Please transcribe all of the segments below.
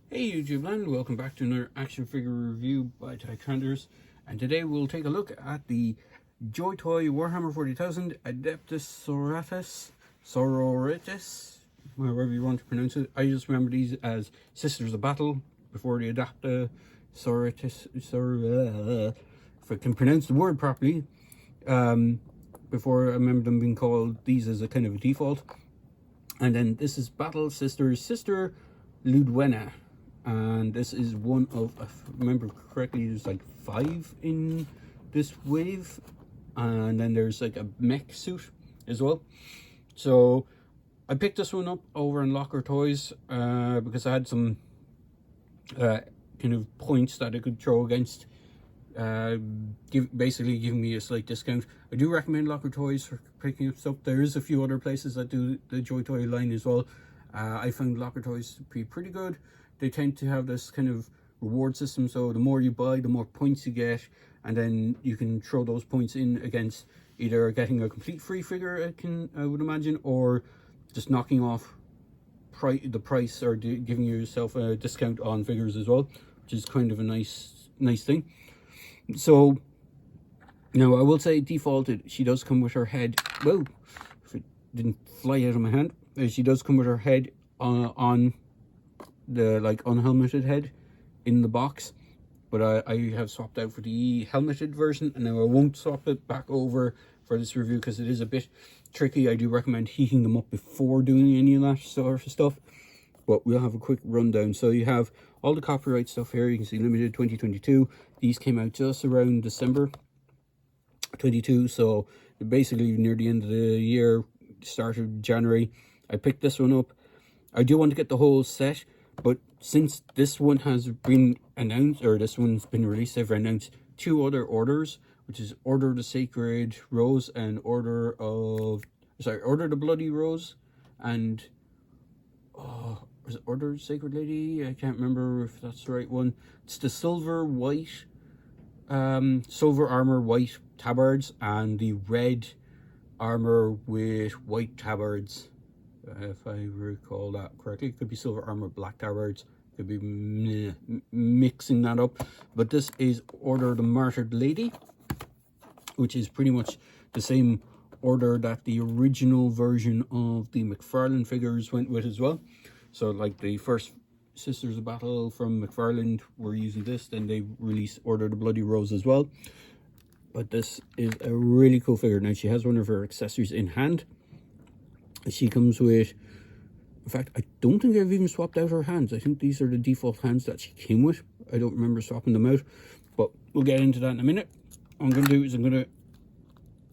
Hey YouTube land, welcome back to another action figure review by Tycanders, and today we'll take a look at the Joy Toy Warhammer 40,000 Adepta Soroitas, however you want to pronounce it. I just remember these as Sisters of Battle before the Adepta Soroitas, if I can pronounce the word properly. Before I remember them being called these as a kind of a default. And then this is Battle Sisters Sister Ludwenna. And this is one of, if I remember correctly, there's like 5 in this wave, and then there's like a mech suit as well. So I picked this one up over in Locker Toys because I had some kind of points that I could throw against, basically giving me a slight discount. I do recommend Locker Toys for picking up stuff. There is a few other places that do the Joy Toy line as well. I found Locker Toys to be pretty good. They tend to have this kind of reward system, so the more you buy, the more points you get, and then you can throw those points in against either getting a complete free figure, I would imagine, or just knocking off the price, or giving yourself a discount on figures as well, which is kind of a nice thing. So now I will say defaulted, she does come with her head. Whoa, if it didn't fly out of my hand, she does come with her head on the unhelmeted head in the box, but I have swapped out for the helmeted version, and now I won't swap it back over for this review because it is a bit tricky. I do recommend heating them up before doing any of that sort of stuff, but we'll have a quick rundown. So you have all the copyright stuff here. You can see limited 2022. These came out just around December 22, so basically near the end of the year, start of January. I picked this one up. I do want to get the whole set, but since this one has been announced, or this one's been released, they've announced 2 other orders, which is Order of the Sacred Rose and Order of the Bloody Rose, and was it Order of the Sacred Lady? I can't remember if that's the right one. It's the silver armor white tabards, and the red armor with white tabards. If I recall that correctly, it could be silver armor, black tabards. Could be mixing that up. But this is Order of the Martyred Lady, which is pretty much the same order that the original version of the McFarlane figures went with as well. So like the first Sisters of Battle from McFarlane were using this, then they released Order of the Bloody Rose as well. But this is a really cool figure. Now she has one of her accessories in hand. She comes with, in fact, I don't think I've even swapped out her hands. I think these are the default hands that she came with. I don't remember swapping them out, but we'll get into that in a minute. What I'm going to do is I'm going to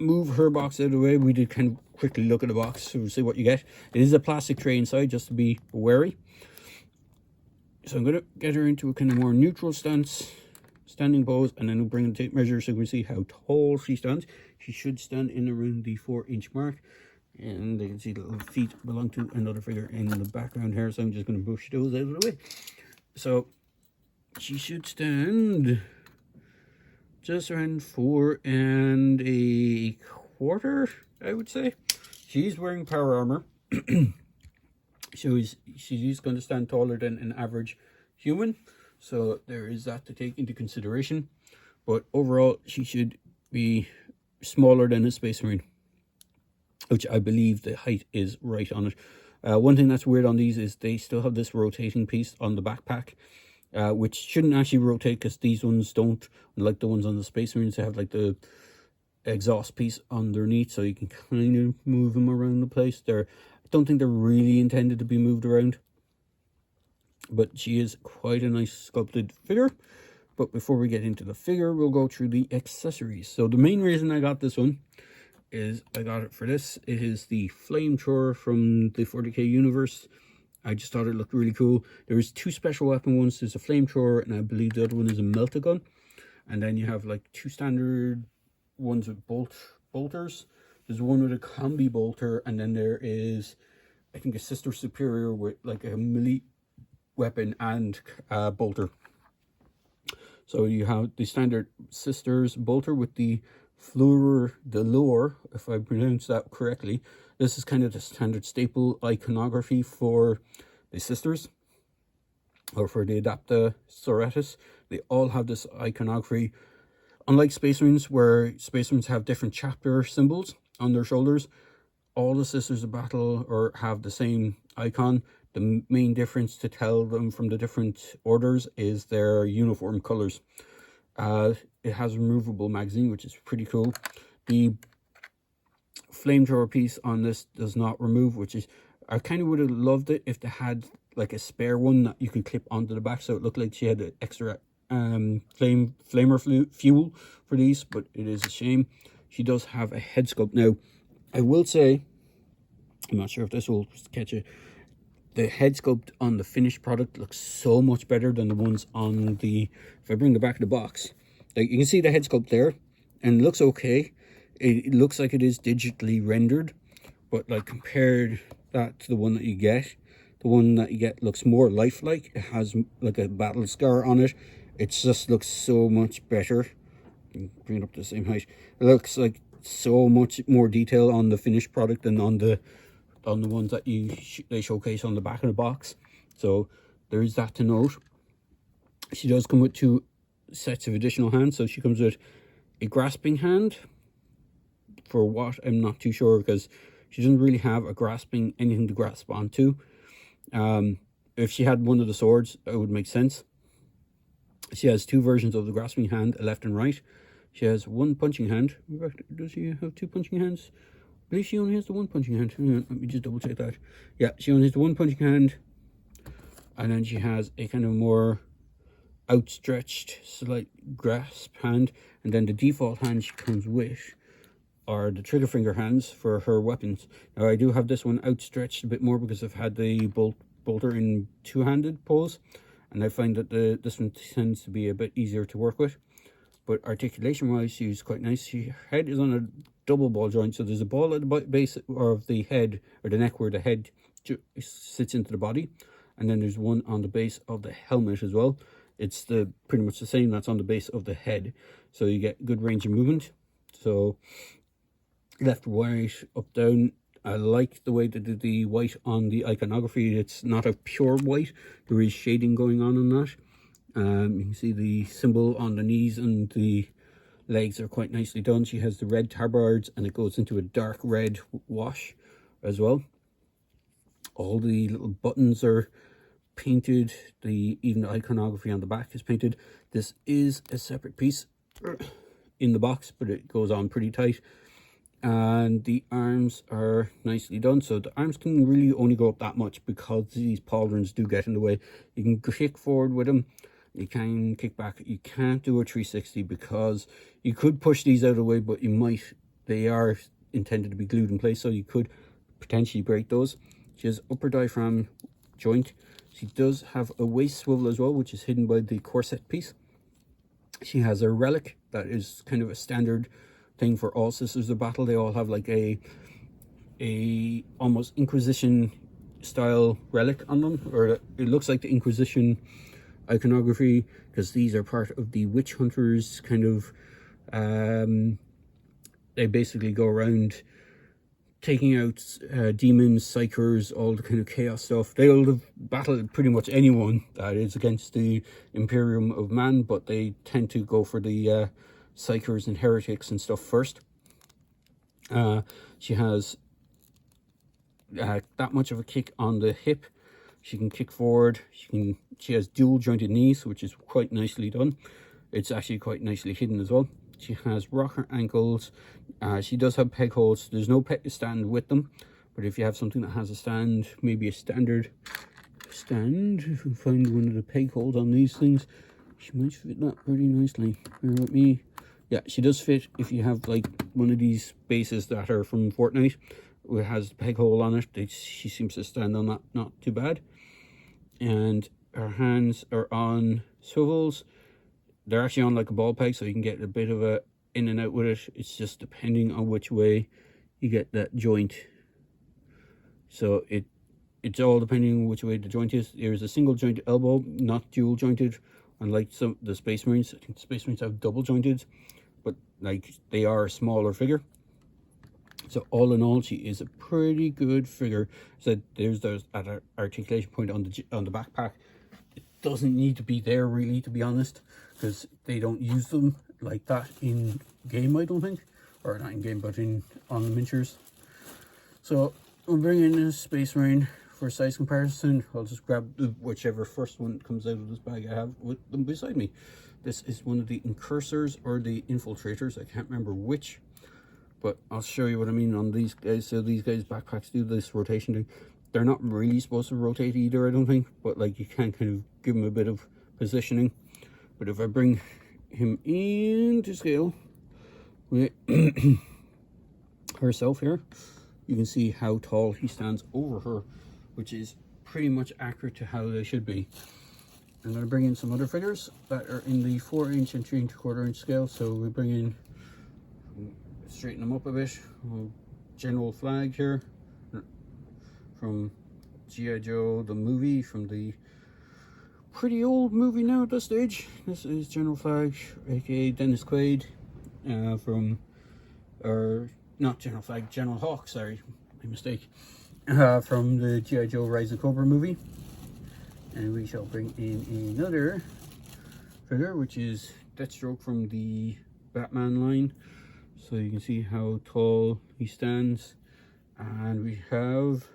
move her box out of the way. We did kind of quickly look at the box so we'll see what you get. It is a plastic tray inside, just to be wary. So I'm going to get her into a kind of more neutral stance, standing pose, and then we'll bring the tape measure so we can see how tall she stands. She should stand in around the 4-inch mark. And you can see the little feet belong to another figure in the background here, so I'm just going to push those out of the way. So she should stand just around 4 1/4, I would say. She's wearing power armor. She's going to stand taller than an average human, so there is that to take into consideration. But overall, she should be smaller than a Space Marine, which I believe the height is right on it. One thing that's weird on these is they still have this rotating piece on the backpack, which shouldn't actually rotate because these ones don't, like the ones on the Space Marines. They have like the exhaust piece underneath, so you can kind of move them around the place. I don't think they're really intended to be moved around, but she is quite a nice sculpted figure. But before we get into the figure, we'll go through the accessories. So the main reason I got this one is I got it for this. It is the flamethrower from the 40k universe. I just thought it looked really cool. There is 2 special weapon ones. There's a flamethrower, and I believe the other one is a melt-a-gun. And then you have like 2 standard ones with bolters. There's one with a combi bolter, and then there is, I think, a Sister Superior with like a melee weapon and bolter. So you have the standard Sisters bolter with the Fleur de Lore, if I pronounce that correctly. This is kind of the standard staple iconography for the Sisters. or for the Adepta Soroitas. They all have this iconography. Unlike Space Marines, where Space Marines have different chapter symbols on their shoulders, all the Sisters of Battle or have the same icon. The main difference to tell them from the different orders is their uniform colors. It has a removable magazine, which is pretty cool. The flamethrower piece on this does not remove, which is, I kind of would have loved it if they had like a spare one that you could clip onto the back, so it looked like she had an extra flamer fuel for these, but it is a shame. She does have a head sculpt. Now, I will say, I'm not sure if this will catch it, the head sculpt on the finished product looks so much better than the ones on the, if I bring the back of the box, like you can see the head sculpt there, and it looks okay. It looks like it is digitally rendered, but like compared that to the one that you get, the one that you get looks more lifelike. It has like a battle scar on it. It just looks so much better. Bring it up to the same height. It looks like so much more detail on the finished product than on the ones that they showcase on the back of the box. So there is that to note. She does come with 2 sets of additional hands. So she comes with a grasping hand. For what, I'm not too sure, because she doesn't really have anything to grasp onto. If she had one of the swords, it would make sense. She has 2 versions of the grasping hand, a left and right. She has 1 punching hand. Does she have 2 punching hands? I believe she only has the 1 punching hand. Hang on, let me just double check that. Yeah, she only has the 1 punching hand. And then she has a kind of more outstretched, slight grasp hand. And then the default hand she comes with are the trigger finger hands for her weapons. Now, I do have this one outstretched a bit more because I've had the bolter in 2-handed pose, and I find that this one tends to be a bit easier to work with. But articulation wise, she's quite nice. Her head is on a double ball joint, so there's a ball at the base of the head, or the neck, where the head sits into the body, and then there's one on the base of the helmet as well. It's pretty much the same that's on the base of the head, so you get good range of movement. So left, right, up, down. I like the way they did the white on the iconography. It's not a pure white. There is shading going on that. You can see the symbol on the knees and the legs are quite nicely done. She has the red tabards, and it goes into a dark red wash as well. All the little buttons are painted. Even the iconography on the back is painted. This is a separate piece in the box, but it goes on pretty tight. And the arms are nicely done. So the arms can really only go up that much because these pauldrons do get in the way. You can kick forward with them, you can kick back. You can't do a 360 because you could push these out of the way, but they are intended to be glued in place, so you could potentially break those. She has upper diaphragm joint. She does have a waist swivel as well, which is hidden by the corset piece. She has a relic that is kind of a standard thing for all Sisters of Battle. They all have like a almost Inquisition style relic on them, or it looks like the Inquisition iconography, because these are part of the witch hunters kind of they basically go around taking out demons, psychers, all the kind of chaos stuff. They'll have battled pretty much anyone that is against the Imperium of Man, but they tend to go for the psychers and heretics and stuff first. She has that much of a kick on the hip. She can kick forward. She has dual jointed knees, which is quite nicely done. It's actually quite nicely hidden as well. She has rocker ankles. She does have peg holes. There's no peg stand with them, but if you have something that has a stand, maybe a standard stand, if you find one of the peg holes on these things, she might fit that pretty nicely. Bear with me. Yeah, she does fit if you have like one of these bases that are from Fortnite, it has the peg hole on it. She seems to stand on that not too bad. And her hands are on swivels. They're actually on like a ball peg, so you can get a bit of a in and out with it. It's just depending on which way you get that joint. So it's all depending on which way the joint is. There's a single jointed elbow, not dual jointed, unlike some the Space Marines. I think the Space Marines have double jointed, but like they are a smaller figure. So all in all, she is a pretty good figure. So there's at our articulation point on the backpack. doesn't need to be there really, to be honest, because they don't use them like that in game, I don't think, or not in game, but on the miniatures. So we'll bring in a Space Marine for size comparison. I'll just grab whichever first one comes out of this bag I have with them beside me. This is one of the Incursors or the Infiltrators, I can't remember which, but I'll show you what I mean on these guys. So these guys' backpacks do this rotation thing. They're not really supposed to rotate either, I don't think, but like you can kind of give them a bit of positioning. But if I bring him into scale with herself here, you can see how tall he stands over her, which is pretty much accurate to how they should be. I'm going to bring in some other figures that are in the 4" and 3 3/4" scale. So we bring in, straighten them up a bit. General Flag here from G.I. Joe, the movie, from the pretty old movie now at this stage. This is General Flag, aka Dennis Quaid, from, or not General Flag, General Hawk, sorry, my mistake, from the G.I. Joe Rise of Cobra movie. And we shall bring in another figure, which is Deathstroke from the Batman line. So you can see how tall he stands. And we have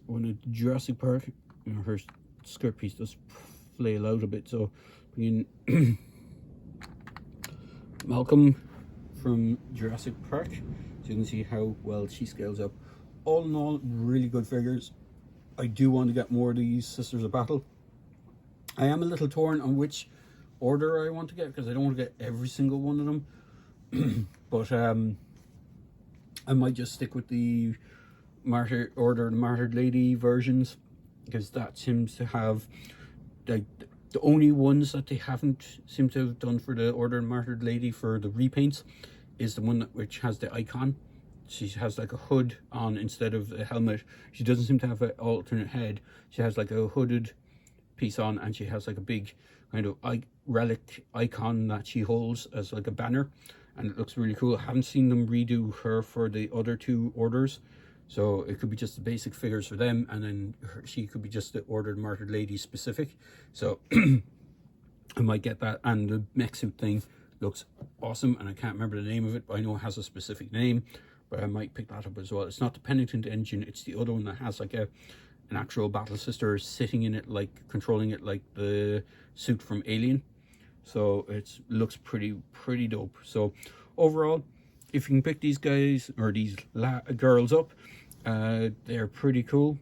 one of Jurassic Park. You know, her skirt piece does flail out a bit, so bring in Malcolm from Jurassic Park. So you can see how well she scales up. All in all, really good figures. I do want to get more of these Sisters of Battle. I am a little torn on which order I want to get, because I don't want to get every single one of them. But I might just stick with the Martyred Lady versions, because that seems to have, like, the only ones that they haven't seemed to have done for the Order of Martyred Lady for the repaints is the one which has the icon. She has like a hood on instead of a helmet. She doesn't seem to have an alternate head. She has like a hooded piece on, and she has like a big kind of relic icon that she holds as like a banner, and it looks really cool. I haven't seen them redo her for the other two orders, so it could be just the basic figures for them, and then she could be just the Ordered Martyred Lady specific. So I might get that. And the mech suit thing looks awesome, and I can't remember the name of it, but I know it has a specific name. But I might pick that up as well. It's not the Penitent engine, it's the other one that has like an actual Battle Sister sitting in it, like controlling it like the suit from Alien. So it looks pretty dope. So overall, if you can pick these guys or these girls up, they're pretty cool.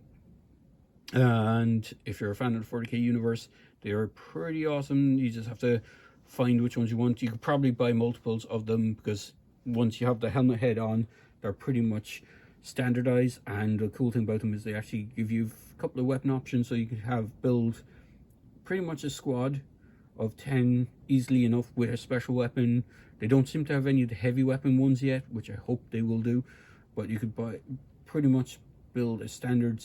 And if you're a fan of the 40k universe, they are pretty awesome. You just have to find which ones you want. You could probably buy multiples of them, because once you have the helmet head on, they're pretty much standardized. And the cool thing about them is they actually give you a couple of weapon options, so you can build pretty much a squad of 10 easily enough with a special weapon. They don't seem to have any of the heavy weapon ones yet, which I hope they will do, but you could pretty much build a standard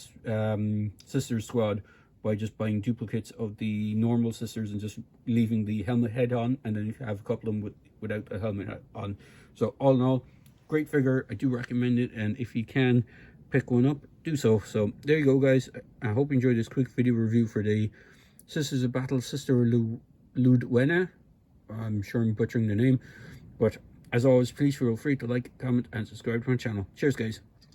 Sisters squad by just buying duplicates of the normal Sisters and just leaving the helmet head on, and then you have a couple of them without a helmet on. So all in all, great figure. I do recommend it, and if you can pick one up, do so. So there you go, guys. I hope you enjoyed this quick video review for the Sisters of Battle, Sister Ludwenna. I'm sure I'm butchering the name, but as always, please feel free to like, comment, and subscribe to my channel. Cheers, guys.